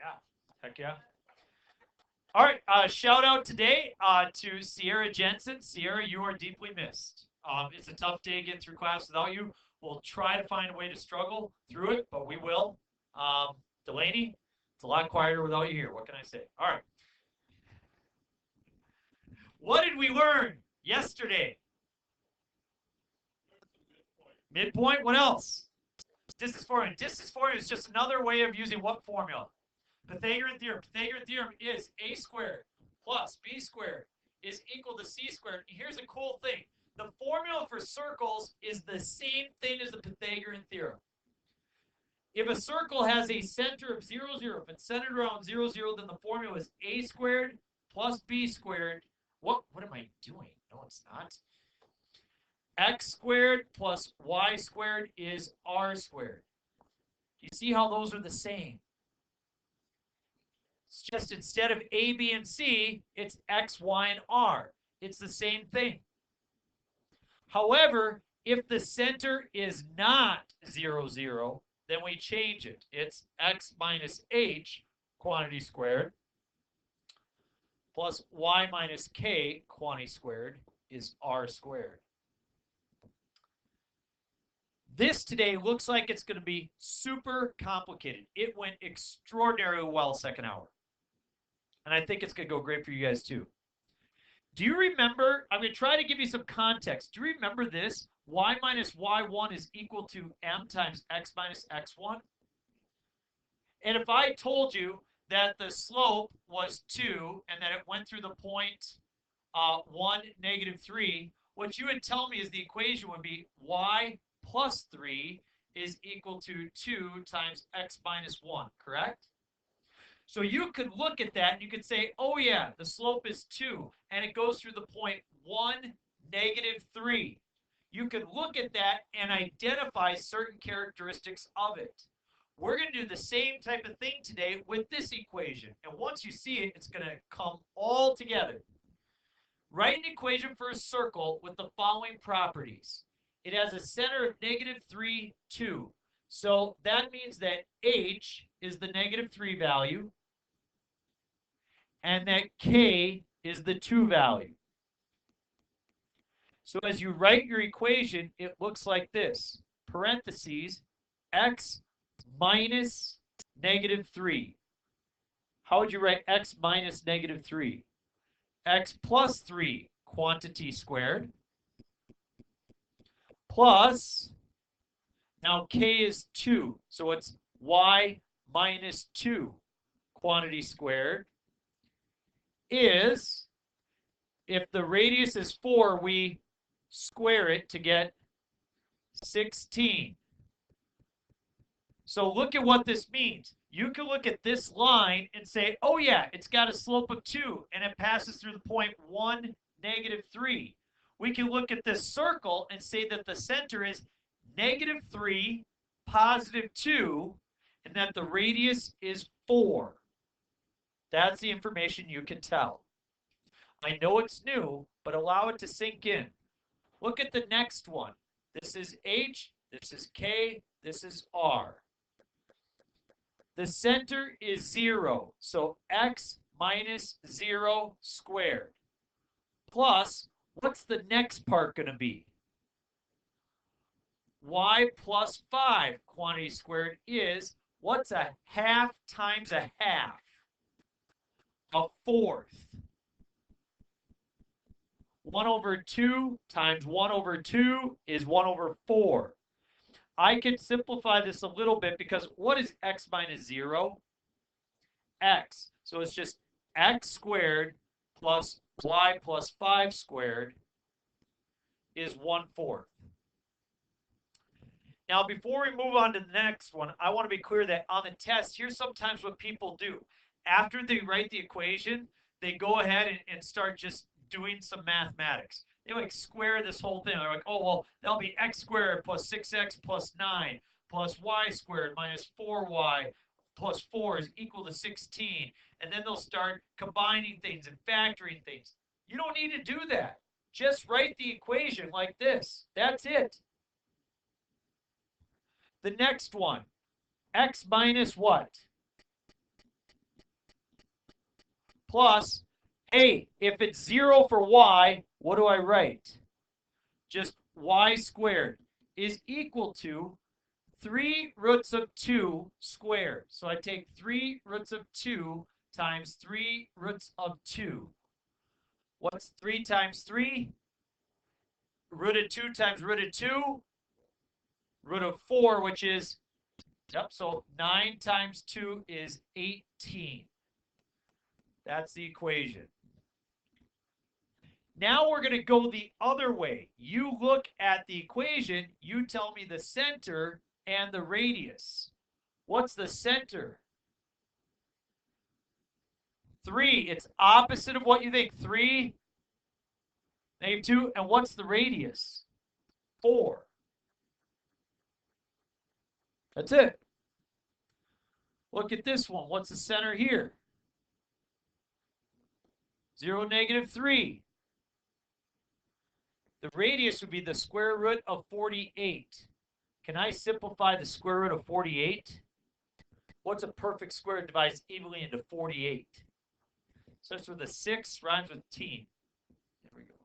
Yeah. Heck yeah. All right. Shout out today to Sierra Jensen. Sierra, you are deeply missed. It's a tough day getting through class without you. We'll try to find a way to struggle through it, but we will. Delaney, it's a lot quieter without you here. What can I say? All right. What did we learn yesterday? Midpoint. What else? Distance formula. Distance formula is just another way of using what formula? Pythagorean theorem. Pythagorean theorem is a squared plus b squared is equal to c squared. Here's a cool thing. The formula for circles is the same thing as the Pythagorean theorem. If a circle has a center of 0, 0, if it's centered around 0, 0, then the formula is a squared plus b squared. What am I doing? No, it's not. X squared plus y squared is r squared. Do you see how those are the same? It's just instead of a, b, and c, it's x, y, and r. It's the same thing. However, if the center is not 0, 0, then we change it. It's x minus h, quantity squared, plus y minus k, quantity squared, is r squared. This today looks like it's going to be super complicated. It went extraordinarily well second hour. And I think it's going to go great for you guys too. Do you remember? I'm going to try to give you some context. Do you remember this? Y minus y1 is equal to m times x minus x1. And if I told you that the slope was 2 and that it went through the point 1, negative 3, what you would tell me is the equation would be y plus 3 is equal to 2 times x minus 1, correct? So you could look at that and you could say, oh yeah, the slope is 2 and it goes through the point 1, negative 3. You could look at that and identify certain characteristics of it. We're going to do the same type of thing today with this equation. And once you see it, it's going to come all together. Write an equation for a circle with the following properties. It has a center of negative 3, 2. So that means that h is the negative 3 value and that k is the 2 value. So as you write your equation, it looks like this. Parentheses, x minus negative 3. How would you write x minus negative 3? X plus 3, quantity squared, plus, now k is 2, so it's y minus 2, quantity squared, is, if the radius is 4, we square it to get 16. So look at what this means. You can look at this line and say, oh yeah, it's got a slope of 2 and it passes through the point 1, negative 3. We can look at this circle and say that the center is negative 3, positive 2, and that the radius is 4. That's the information you can tell. I know it's new, but allow it to sink in. Look at the next one. This is h, this is k, this is r. The center is 0, so x minus 0 squared. Plus, what's the next part going to be? Y plus 5 quantity squared is, what's a half times a half? A fourth. 1 over 2 times 1 over 2 is 1 over 4. I can simplify this a little bit because what is x minus 0? X. So it's just x squared plus y plus 5 squared is 1/4. Now, before we move on to the next one, I want to be clear that on the test, here's sometimes what people do. After they write the equation, they go ahead and start just doing some mathematics. They like square this whole thing. They're like, oh, well, that'll be x squared plus 6x plus 9 plus y squared minus 4y plus 4 is equal to 16. And then they'll start combining things and factoring things. You don't need to do that. Just write the equation like this. That's it. The next one, x minus what? plus, hey, if it's 0 for y, what do I write? Just y squared is equal to 3 roots of 2 squared. So I take 3 roots of 2 times 3 roots of 2. What's 3 times 3? Root of 2 times root of 2, root of 4, which is, yep, so 9 times 2 is 18. That's the equation. Now we're going to go the other way. You look at the equation, you tell me the center and the radius. What's the center? 3. It's opposite of what you think. 3, -2. And what's the radius? 4. That's it. Look at this one. What's the center here? 0, -3. The radius would be the square root of 48. Can I simplify the square root of 48? What's a perfect square that divides evenly into 48? Starts with a 6, rhymes with teen. There we go.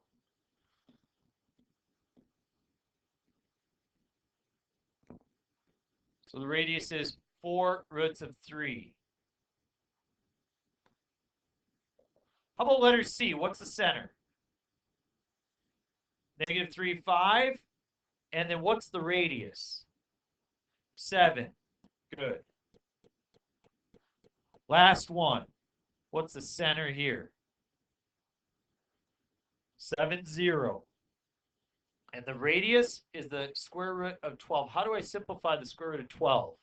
So the radius is 4 roots of 3. How about letter C? What's the center? -3, 5. And then what's the radius? 7. Good. Last one. What's the center here? 7, 0. And the radius is the square root of 12. How do I simplify the square root of 12?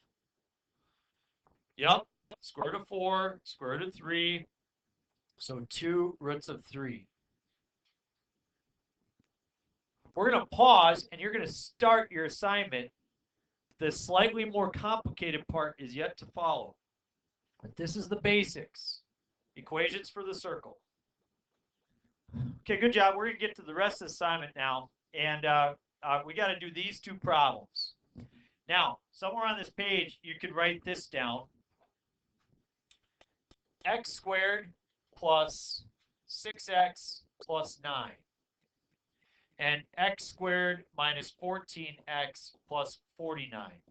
Yep. Square root of 4, square root of 3. So 2 roots of 3. We're going to pause, and you're going to start your assignment. The slightly more complicated part is yet to follow. But this is the basics. Equations for the circle. Okay, good job. We're going to get to the rest of the assignment now. And we got to do these 2 problems. Now, somewhere on this page, you could write this down. X squared plus 6x plus 9. And x squared minus 14x plus 49.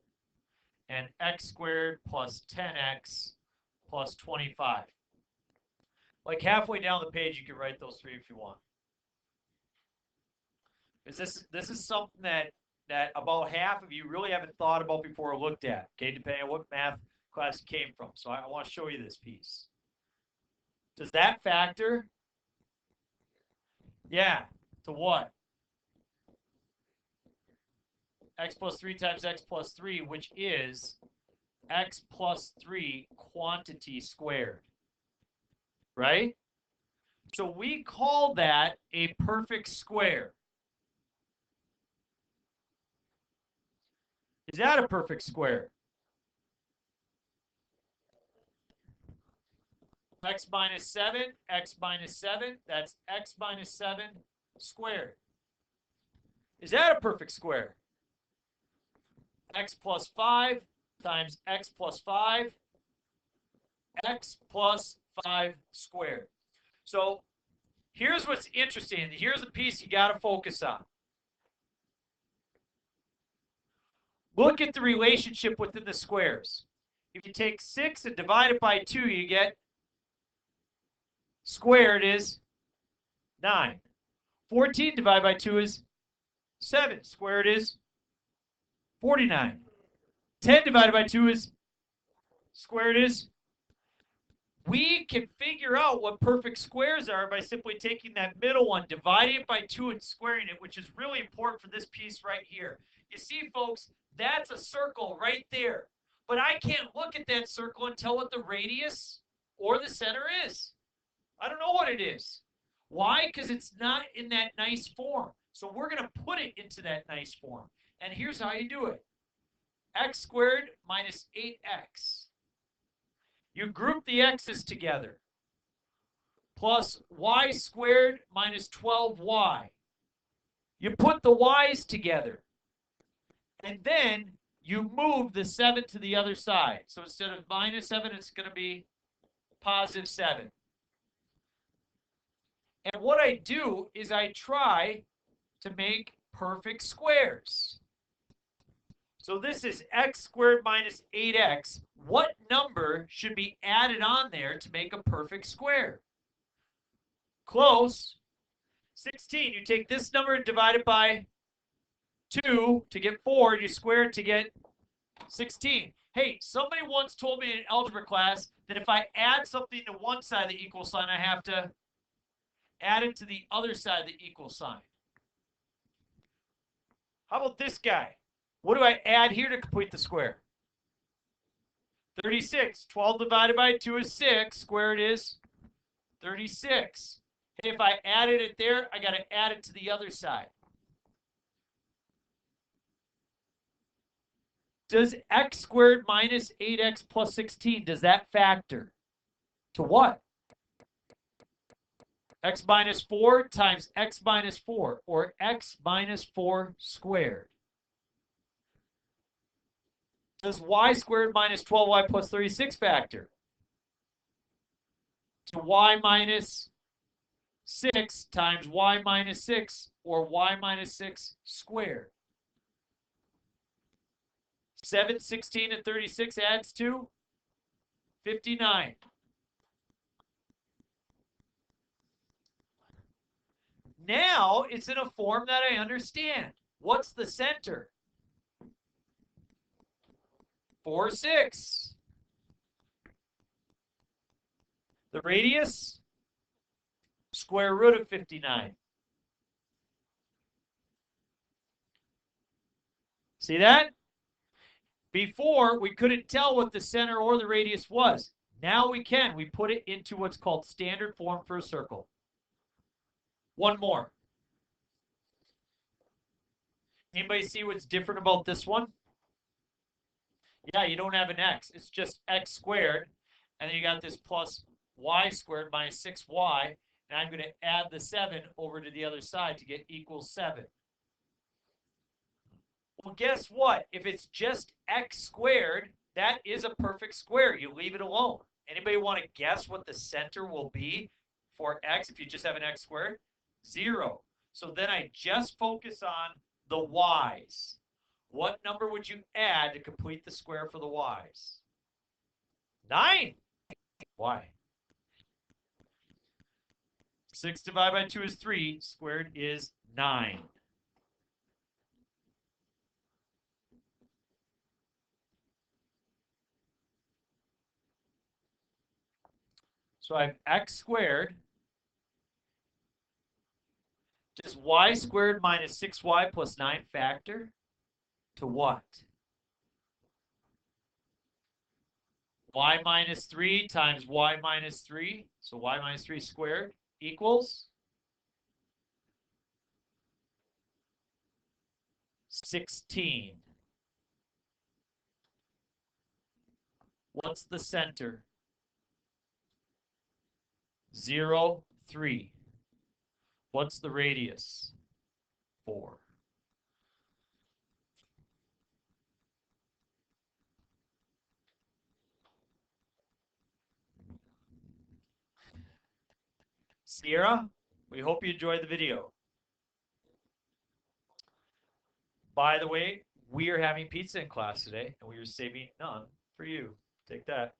And x squared plus 10x plus 25. Like halfway down the page, you can write those 3 if you want. Because this is something that about half of you really haven't thought about before or looked at, okay, depending on what math class you came from. So I want to show you this piece. Does that factor? Yeah. To what? X plus 3 times x plus 3, which is x plus 3 quantity squared. Right? So we call that a perfect square. Is that a perfect square? X minus 7, that's x minus 7 squared. Is that a perfect square? X plus 5 times x plus 5, x plus 5 squared. So here's what's interesting. Here's the piece you got to focus on. Look at the relationship within the squares. If you take 6 and divide it by 2, you get squared is 9. 14 divided by 2 is 7. Squared is 49. 10 divided by 2 is squared is. We can figure out what perfect squares are by simply taking that middle one, dividing it by 2 and squaring it, which is really important for this piece right here. You see, folks, that's a circle right there. But I can't look at that circle and tell what the radius or the center is. I don't know what it is. Why? Because it's not in that nice form. So we're going to put it into that nice form. And here's how you do it. X squared minus 8x. You group the x's together. Plus y squared minus 12y. You put the y's together. And then you move the 7 to the other side. So instead of minus 7, it's going to be positive 7. And what I do is I try to make perfect squares. So this is x squared minus 8x. What number should be added on there to make a perfect square? Close. 16. You take this number and divide it by 2 to get 4. You square it to get 16. Hey, somebody once told me in algebra class that if I add something to one side of the equal sign, I have to add it to the other side of the equal sign. How about this guy? What do I add here to complete the square? 36. 12 divided by 2 is 6. Squared is 36. Hey, if I added it there, I got to add it to the other side. Does x squared minus 8x plus 16, does that factor to what? X minus 4 times x minus 4, or x minus 4 squared. Does y squared minus 12y plus 36 factor to y minus 6 times y minus 6, or y minus 6 squared? 7, 16, and 36 adds to 59. Now it's in a form that I understand. What's the center? 4, 6. The radius? Square root of 59. See that? Before, we couldn't tell what the center or the radius was. Now we can. We put it into what's called standard form for a circle. One more. Anybody see what's different about this one? Yeah, you don't have an x. It's just x squared. And then you got this plus y squared minus 6y. And I'm going to add the 7 over to the other side to get equals 7. Well, guess what? If it's just x squared, that is a perfect square. You leave it alone. Anybody want to guess what the center will be for x if you just have an x squared? 0. So then I just focus on the y's. What number would you add to complete the square for the y's? 9. Why? 6 divided by 2 is 3. Squared is 9. So I have x squared. Does y squared minus 6y plus 9 factor to what? Y minus 3 times y minus 3. So y minus 3 squared equals 16. What's the center? 0, 3. What's the radius? 4. Sierra, we hope you enjoyed the video. By the way, we are having pizza in class today, and we are saving none for you. Take that.